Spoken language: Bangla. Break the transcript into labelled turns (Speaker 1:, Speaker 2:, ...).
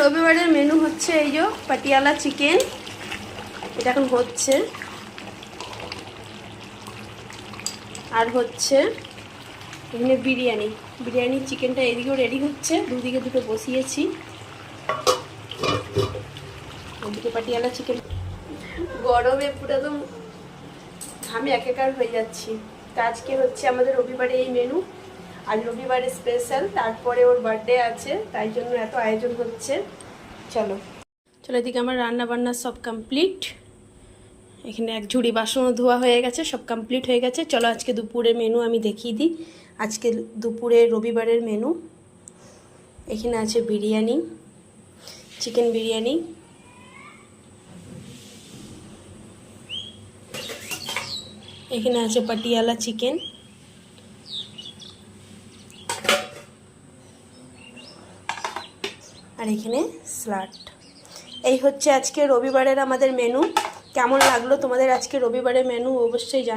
Speaker 1: রবিবারের মেনু হচ্ছে এই যে পাটিয়ালা চিকেন, এটা এখন হচ্ছে। আর হচ্ছে এখানে বিরিয়ানি চিকেনটা এদিকেও রেডি হচ্ছে, দুদিকে দুটো বসিয়েছি। ওদিকে পাটিয়ালা চিকেন, গরমে পুরো একদম আমি একাকার হয়ে যাচ্ছি। তো আজকে হচ্ছে আমাদের রবিবারে এই মেনু, আজ রবিবারে স্পেশাল, তারপরে ওর বার্থডে আছে, তাই জন্য এত আয়োজন হচ্ছে। চলো এদিকে আমার রান্না বান্না সব কমপ্লিট। এখানে এক ঝুড়ি বাসনও ধোয়া হয়ে গেছে, সব কমপ্লিট হয়ে গেছে। চলো আজকে দুপুরের মেনু আমি দেখিয়ে দিই। আজকে দুপুরে রবিবারের মেনু, এখানে আছে বিরিয়ানি, চিকেন বিরিয়ানি, এখানে আছে পাটিয়ালা চিকেন, আর এখানে স্যালাড। এই হচ্ছে আজকে রবিবারের আমাদের মেনু। কেমন লাগলো তোমাদের আজকে রবিবারের মেনু অবশ্যই জানাও।